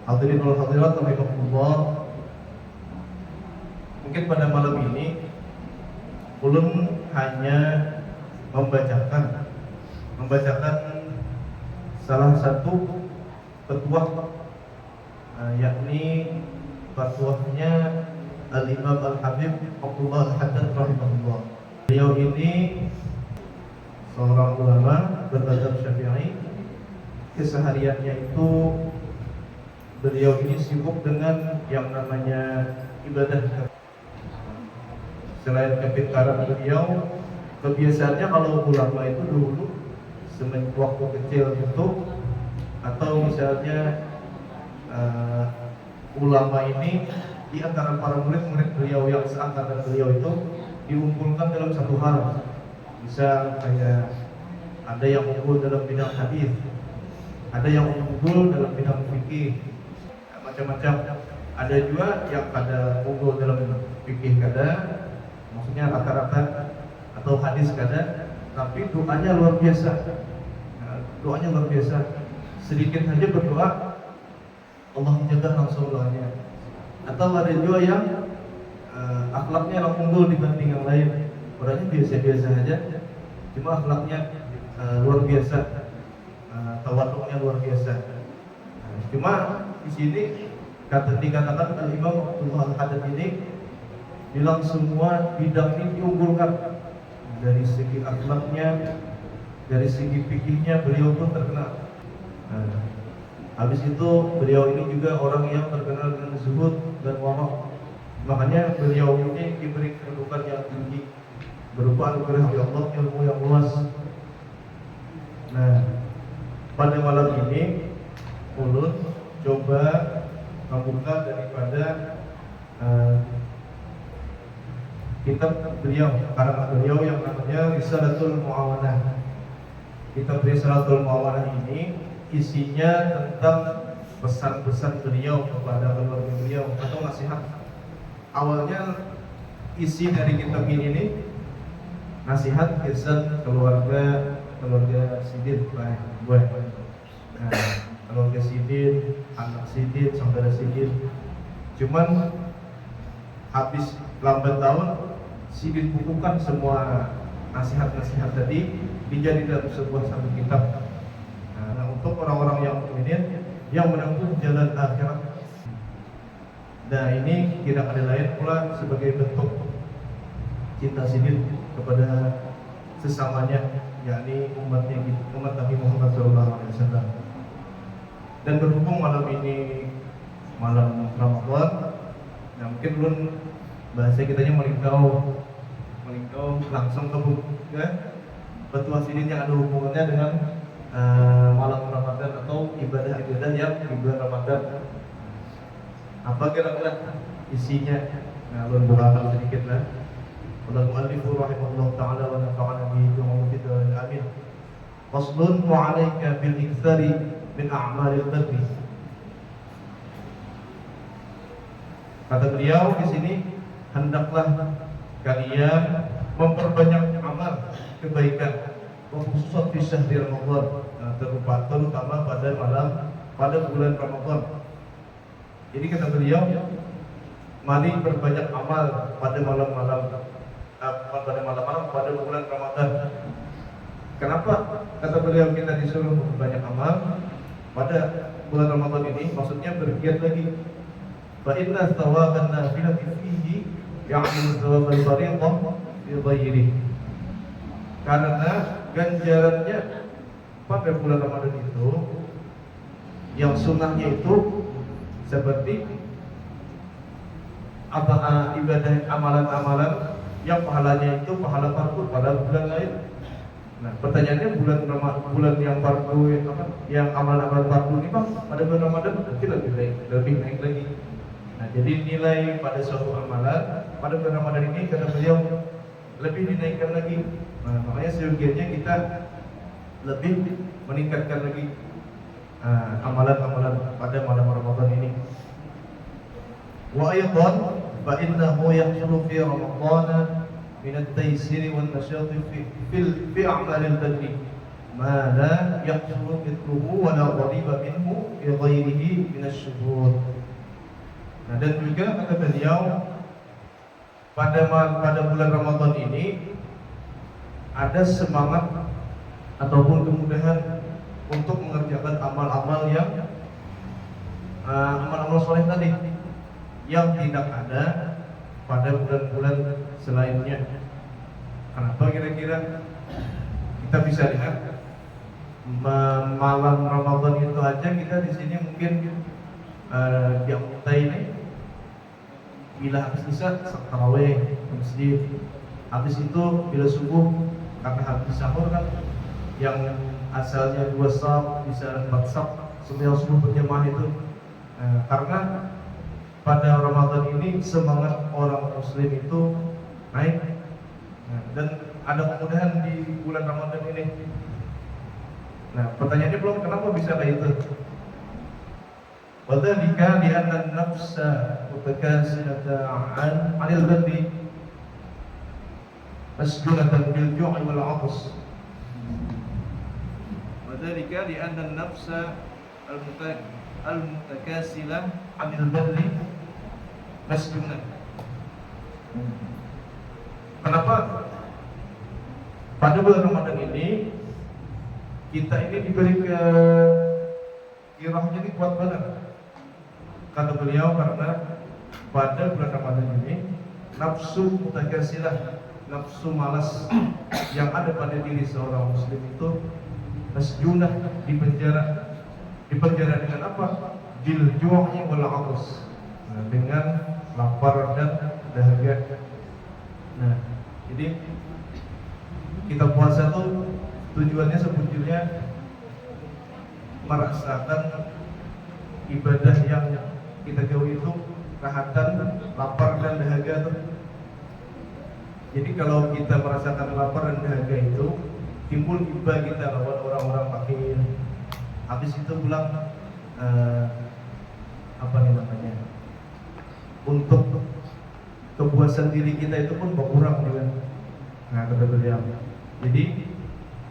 Hadirin wal hadirat rahimakumullah. Mungkin pada malam ini ulun hanya membacakan salah satu petuah, yakni fatwanya Al-Imam Al-Habib Abdullah Al-Haddad rahimahullah. Beliau ini seorang ulama bermadzhab Syafi'i. Kesehariannya itu beliau ini sibuk dengan yang namanya ibadah. Selain kepintaran beliau, kebiasaannya kalau ulama itu dulu semenjak waktu kecil itu, atau misalnya ulama ini di antara para murid-murid beliau yang seangkatan beliau itu diumpulkan dalam satu hal. Misal kayak ada yang unggul dalam bidang hadis, ada yang unggul dalam bidang fikih, macam-macam. Ada juga yang kada unggul dalam fikih kada, maksudnya rata-rata, atau hadis kada, tapi doanya luar biasa. Doanya luar biasa. Sedikit saja berdoa, Allah jaga langsung doanya. Atau ada juga yang akhlaknya yang unggul dibanding yang lain. Orangnya biasa-biasa saja, cuma akhlaknya luar biasa, tawaduknya luar biasa. Cuma di sini dikatakan Al-Imam Abdullah Al-Haddad ini bilang semua bidang ini diunggulkan. Dari segi akhlaknya, dari segi fikihnya beliau pun terkenal. Habis itu beliau ini juga orang yang terkenal dengan zuhud dan wara'. Makanya beliau ini diberi kedudukan yang tinggi berupa anugerah dari Allah, ilmu yang luas. Nah, pada malam ini ulun coba membuka daripada kitab beliau, karangan beliau yang namanya Risalatul Mu'awanah. Kitab Risalatul Mu'awanah ini isinya tentang pesan-pesan beliau kepada keluarga beliau atau nasihat. Awalnya isi dari kitab ini nih nasihat kisah keluarga Sidin, keluarga Sidin, anak Sidin, saudara Sidin. Cuman habis lambat tahun Sidin bukukan semua nasihat-nasihat tadi dijadikan dalam sebuah satu kitab. Nah, untuk orang-orang yang mukminin yang menempuh jalan akhirat. Nah, ini tidak ada lain pula sebagai bentuk cinta Sidin kepada sesamanya, yakni umat Nabi Muhammad SAW. Dan berhubung malam ini malam Ramadan, nah mungkin belum bahasa kitanya melingkau langsung ke petua Sidin yang ada hubungannya dengan malam Ramadan atau ibadah-ibadah yang di bulan Ramadan. Apa kira-kira isinya? Nah, ulun bukakan sedikit lah. Qala al-mu'allifu rahimahullah ta'ala wa nafa'ana bihi wa mufidana amin. Faslun wa 'alaika bil iktsari min a'malil birri. Kata beliau di sini, hendaklah kalian memperbanyak amal kebaikan, khususnya di syahr Ramadan, terutama pada bulan Ramadan. Jadi kata beliau, mari berbanyak amal pada malam-malam pada bulan Ramadan. Kenapa kata beliau kita disuruh berbanyak amal pada bulan Ramadan ini? Maksudnya bergiat lagi. Fa inna thawaban nafilati fihi ya'mul thawabal fariidhah bi ghairihi. Karena ganjarannya pada bulan Ramadan itu yang sunnahnya itu seperti ibadah amalan-amalan yang pahalanya itu pahala fardu pada bulan lain. Nah, pertanyaannya bulan yang fardu yang amalan-amalan fardu ini Bang, pada bulan Ramadan berarti lebih naik lagi. Nah, jadi nilai pada suatu amalan pada bulan Ramadan ini kata beliau lebih dinaikkan lagi. Nah, makanya seyogianya kita lebih meningkatkan lagi amalan-amalan pada malam Ramadan ini. Wa aidan fa innahu yahsulu fi Ramadan min at-taysir wan nashat fi a'malil badri ma la yahsulu mithluhu wa la ghaliba minhu fi ghairihi min asy-syuhur. Nah, dan juga kata beliau pada bulan Ramadan ini ada semangat ataupun kemudahan untuk mengerjakan amal-amal yang amal-amal soleh tadi yang tidak ada pada bulan-bulan selainnya. Kenapa kira-kira? Kita bisa lihat malam Ramadan itu aja kita di sini mungkin di Amuta ini bila habis isya tarawih ke masjid, habis itu bila subuh karena habis sahur kan yang asalnya 2 saf bisa 4 saf semua subuh berjamaah itu. Karena pada Ramadan ini semangat orang muslim itu naik, dan ada kemudahan di bulan Ramadan ini. Nah, pertanyaannya belum kenapa bisa kayak itu? Wadzalika li'anna an-nafsa mutakasilatan 'anil birri masjunatan bil ju'i wal 'aths. Wadzalika li'anna an-nafsa al-mutakasilah 'anil birri masjunatan. Kenapa pada bulan Ramadan ini kita ini diberi kirahnya ini kuat banget? Kata beliau karena pada bulan Ramadan ini nafsu mutakasilah, nafsu malas yang ada pada diri seorang muslim itu masjunah, dipenjara dengan apa? Bil ju'i wal 'aths, dengan lapar dan dahaga. Nah, jadi kita puasa tuh tujuannya sebetulnya merasakan ibadah yang kita jauhi itu rahatan, lapar dan dahaga tuh. Jadi kalau kita merasakan lapar dan dahaga itu, timbul iba kita lawan orang-orang fakir. Habis itu pulang untuk kepuasan diri kita itu pun berkurang dengan. Nah, kata beliau. Jadi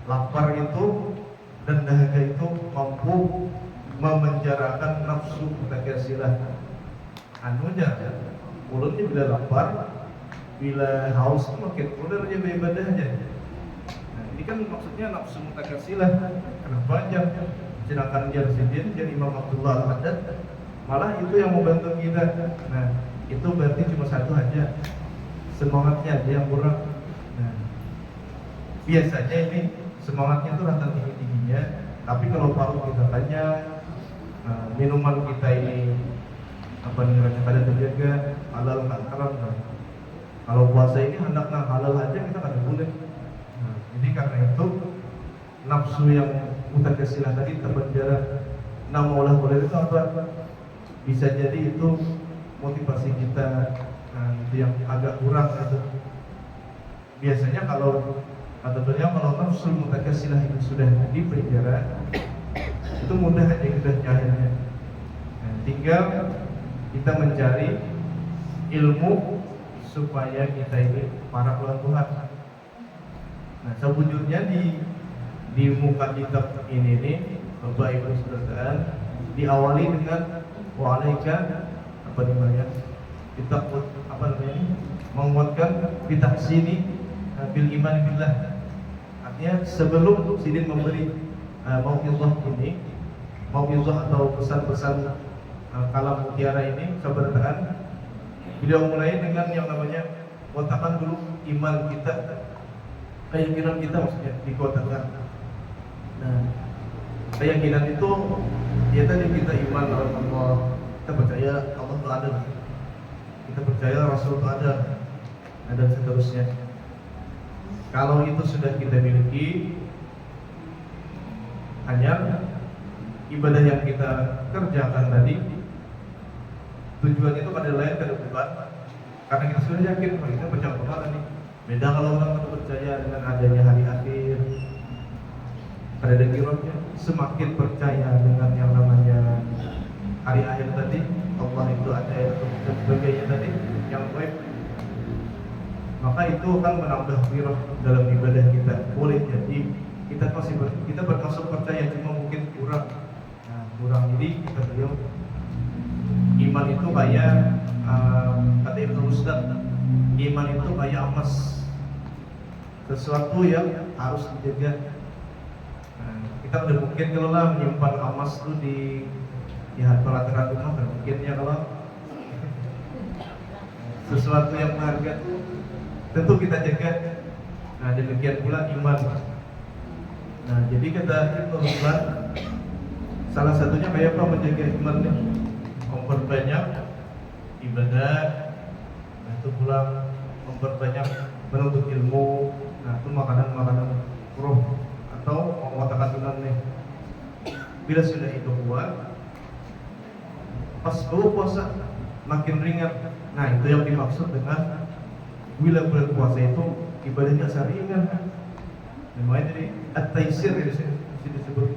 lapar itu dan dahaga itu mampu memenjarakan nafsu mutakasilah. Anunya mulutnya bila lapar, bila haus makin udah aja beribadah aja. Nah, ini kan maksudnya nafsu mutakasilah. Kenapa aja? Sedangkan Jarsidin jadi Imam Abdullah Al-Haddad malah itu yang membantu kita. Nah, itu berarti cuma satu aja, semangatnya aja yang kurang. Nah, biasanya ini semangatnya tuh rata tinggi-tingginya, tapi kalau paru kita banyak, minuman kita ini neraca pada terjaga, halal nggak haram. Nah, kalau puasa ini hendaknya halal aja kita nggak boleh. Nah, jadi karena itu nafsu yang mutakasilah tadi terpenjara. Nah, maulah boleh itu apa? Bisa jadi itu motivasi kita, itu yang agak kurang itu. Biasanya kalau kata beliau kalau nafsu mutakasilah itu sudah dipenjara, itu mudah aja kita nyarinya. Nah, tinggal kita mencari ilmu supaya kita ini para pelaku Tuhan. Nah, sebetulnya di muka kitab ini nih, Bapak Ibu Saudara, diawali dengan wa'alaika kita menguatkan kita sini bil iman billah. Artinya sebelum Sidin memberi mau'izah ini, mau'izah atau pesan-pesan kalam mutiara ini, keberkahan, beliau mulai dengan yang namanya kotakan dulu iman kita, keyakinan kita maksudnya dikotakan. Nah, keyakinan itu ya tadi kita iman lawan Allah, kita percaya Allah itu ada, kita percaya Rasul itu ada, dan seterusnya. Kalau itu sudah kita miliki, hanya ibadah yang kita kerjakan tadi tujuannya itu pada lain kada bukan karena kita sudah yakin bahwa kita percaya kepada nih. Beda kalau orang percaya dengan adanya hari akhir, pada kiranya semakin percaya dengan yang namanya hari akhir tadi, Allah itu ada dan sebagainya tadi yang baik, maka itu akan menambah firah dalam ibadah kita. Boleh jadi kita bermasuk percaya, cuma mungkin kurang. Nah, kurang. Jadi kata beliau, iman itu kayak kata Ibnu Rusdan, iman itu kayak emas, sesuatu yang harus dijaga. Nah, kita udah mungkin kalau lah menyimpan emas itu di pelataran rumah, kan mungkin ya kalau sesuatu yang berharga tentu kita jaga. Nah, demikian pula iman. Nah, jadi kata Ibnu Rusdan, salah satunya kayak apa menjaga imannya? Memperbanyak ibadah, nah itu pula memperbanyak menuntut ilmu, nah itu makanan-makanan roh atau mengatakan imannya. Bila sudah itu kuat, pas puasa makin ringan. Nah, itu yang dimaksud dengan bila bulan puasa itu ibadahnya ringan. Namanya jadi at-taisir di sini disebut.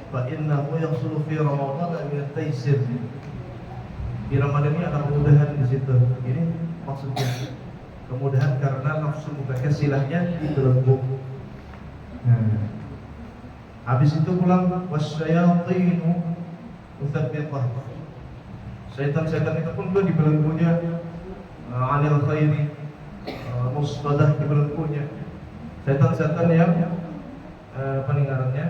Fa innahu yahsulu fi Ramadan min at-taisir. Di Ramadan ini ada kemudahan di situ. Ini maksudnya kemudahan karena nafsu mutakasilahnya dibelenggu. Nah, habis itu pulang wasyayatinu utsabbitah. Setan-setan itu pun juga dibelenggunya anil khairi musbadah dibelenggunya. Setan-setan yang peninggalannya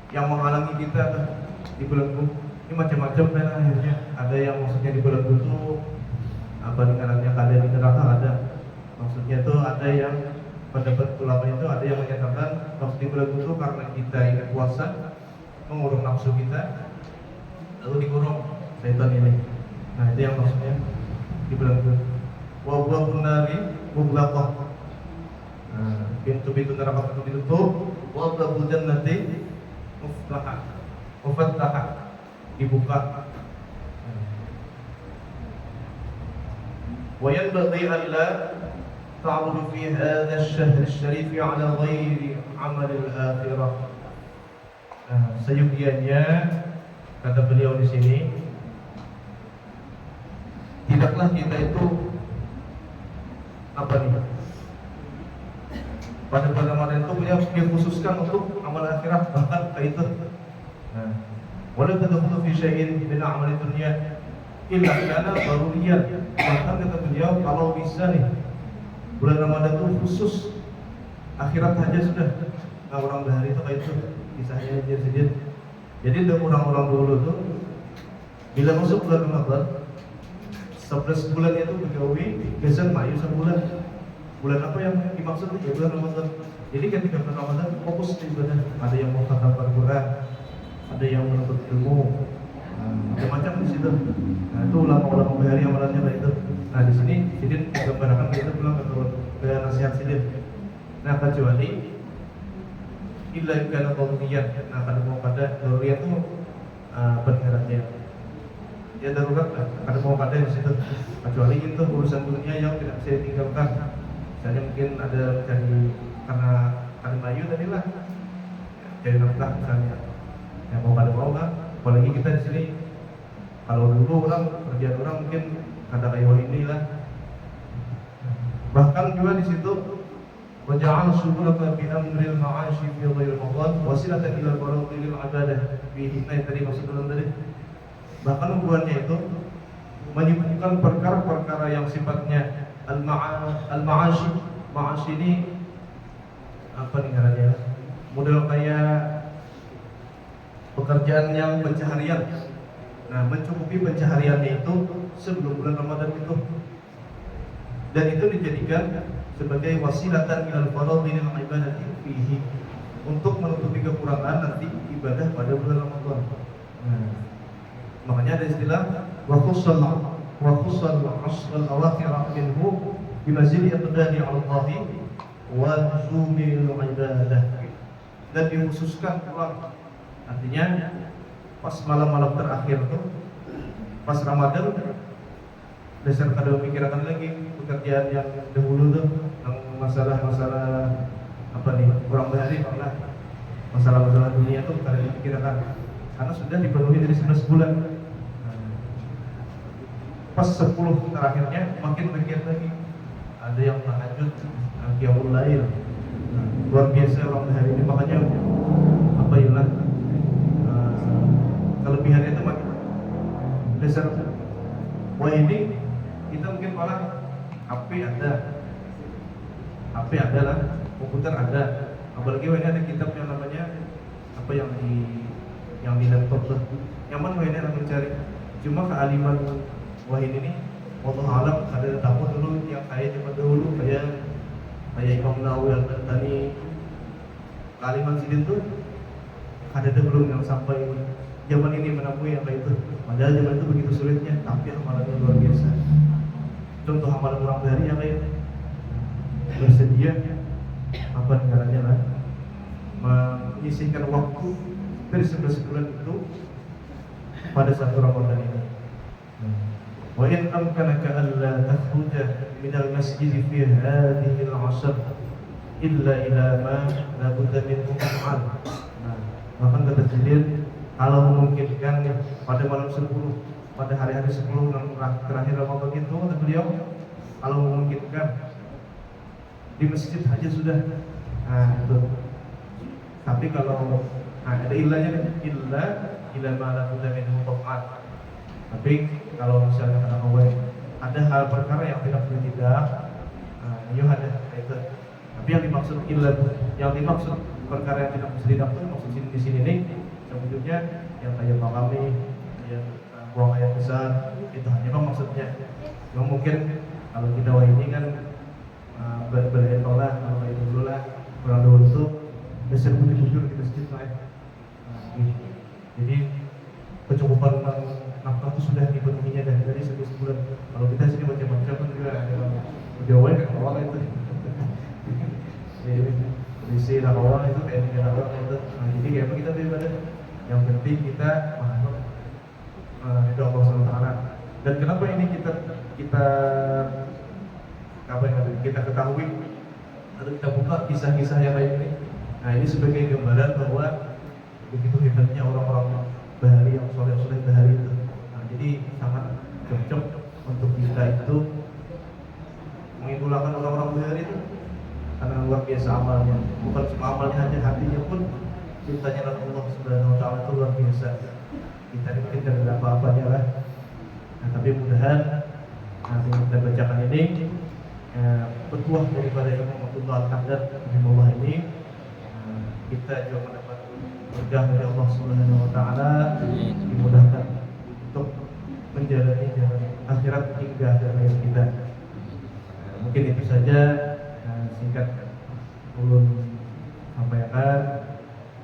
yang menghalangi kita dibelenggu. Ini macam-macam kan akhirnya. Ada yang maksudnya dibelenggu itu peninggalannya ada di neraka, ada. Maksudnya itu ada yang pendapat ulama itu ada yang menyatakan maksud dibelenggu itu karena kita ingin puasa mengurung nafsu kita lalu dikurung setan ini. Nah, itu yang maksudnya dibelenggu. Wa buahun nari mublaqah. Nah, pintu-pintu neraka itu ditutup. Wa babul jannati mufattahah, dibuka. Wa yanbaghi an la ta'budu fi hadha ash-shahr asy-syarif 'ala ghairi 'amal al-akhirah. Nah, seyogianya kata beliau di sini, tidaklah kita itu apa nih? Pada bulan Ramadan itu beliau dikhususkan untuk amal akhirat, bahkan ke itu. Nah, wala tadkhulu fi syai'in min a'mal dunya illa kana daruriyan. Bahkan kata beliau kalau bisa nih bulan Ramadan itu khusus akhirat saja sudah. Nah, orang bahari itu kayak itu kisahnya aja. Jadi orang-orang dulu tuh bila masuk bulan Ramadan 11 bulan itu begawi geser mayu sebulan. Bulan apa yang dimaksud ya bulan Ramadan. Jadi ketika bulan Ramadan fokus di ibadah. Ada yang mau khatam Al-Quran, ada yang menuntut ilmu, macam-macam di situ. Nah, itu ulama-ulama bahari amalannya lah itu. Nah, di sini Sidin gambarkan kita pulang ke nasihat Sidin. Nah, kecuali illa kana daruriyah. Nah, kalau mau pada daruriyah itu pengarannya ya darurat lah. Kalau mau pada di situ. Kecuali itu urusan dunia yang tidak bisa ditinggalkan. Misalnya mungkin ada mencari karena kalimayu tadi lah, cari nafkah misalnya. Yang mau pada mau kan. Apalagi kita di sini kalau dulu orang kerjaan orang mungkin ada kayak ini lah. Bahkan juga di situ waja'al syughulaka bi amril ma'ashi fi ghairi Ramadan wasilatan ila fardhil ibadah fihi. Nah, tadi maksud dalam tadi. Bahkan hubungannya itu menyebutkan perkara-perkara yang sifatnya al-ma'ashi. Ma'ashi ini apa nih caranya? Model kayak pekerjaan yang pencaharian. Nah, mencukupi pencahariannya itu sebelum bulan Ramadan itu. Dan itu dijadikan sebagai wasilatan ilal fardhil ibadati fihi, untuk menutupi kekurangan nanti ibadah pada bulan Ramadan. Nah, makanya ada istilah wa khussal ashr al-awakhir minhu bi mazidi iqdadi 'ala Allah wa zumil ibadah. Dan dikhususkan pula, artinya pas malam-malam terakhir tuh, pas Ramadan, dasar kada memikirkan lagi pekerjaan yang dahulu tuh, yang masalah-masalah apa nih, kurang bahari lah, masalah-masalah dunia tuh kada dipikirkan karena sudah dipenuhi dari 11 bulan. Pas 10 terakhirnya makin bagian lagi. Ada yang tahajud, qiyamul lail, Nah, luar biasa orang hari ini, makanya apa ya lah, kelebihannya itu dasar. Wah ini kita mungkin malah HP ada lah, komputer ada, apalagi ini ada kitab yang namanya apa yang di laptop lah, nyaman wah ini anak mencari. Cuma kealiman wah ini Allah alam, ada tamu dulu yang kayak zaman dahulu kayak Imam Nawawi Al-Bantani, kealiman sidin tuh ada belum yang sampai zaman ini menemui yang kayak itu. Padahal zaman itu begitu sulitnya, tapi amalannya luar biasa. Contoh amalan orang dari yang lain bersedia apa negaranya lah menyisihkan waktu dari 11 bulan itu pada satu Ramadan ini. Wa in amkanaka alla takhruja min al-masjid fi hadhihi al-'ashr illa ila ma la budda minhu ma'al. Bahkan kata Jibril, kalau memungkinkan pada malam 10, pada hari-hari 10 terakhir Ramadan itu, kata beliau, kalau memungkinkan di masjid aja sudah. Nah itu. Tapi kalau ada ilahnya, illa ma la budda minhu ma'al. Tapi kalau misalnya kata Allah ada hal perkara yang tidak boleh tidak, ada itu. Tapi yang dimaksud perkara yang tidak bisa tidak itu maksud di sini nih, sebetulnya yang kayak makami, yang buang air besar, itu hanya maksudnya. Yang mungkin kalau kita ini kan berada tolak, kalau itu dulu lah, kurang dulu itu besar bujur di masjid lah. Jadi kecukupan nafkah itu sudah dipenuhinya dari sebulan. Kalau kita sini macam-macam kan juga Jawa kan awal itu. Isi nakawal itu kayak nakawal itu. Nah, jadi kayak kita daripada yang penting kita mengharap itu Allah SWT. Dan kenapa ini kita ketahui atau kita buka kisah-kisah yang lain ini? Nah ini sebagai gambaran bahwa begitu hebatnya orang-orang bahari yang soleh bahari itu. Nah, jadi sangat cocok untuk kita itu mengidolakan orang-orang bahari itu karena luar biasa amalnya. Bukan cuma amalnya aja, hatinya pun cintanya kepada Allah Subhanahu Wa Taala itu luar biasa. Kita ini mungkin tidak ada apa-apanya lah. Nah, tapi mudah-mudahan nanti kita bacakan ini petuah daripada Imam Abdullah Al-Haddad rahimahullah ini, kita juga mendapat berkah dari Allah Subhanahu Wa Taala, dimudahkan untuk menjalani jalan akhirat hingga akhir hayat kita. Mungkin itu saja singkat ulun sampaikan.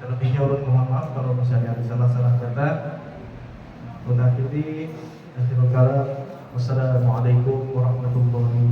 Terlebihnya ulun mohon maaf kalau misalnya ada salah-salah kata. Ulun akhiri, akhirul kalam. Wassalamualaikum warahmatullahi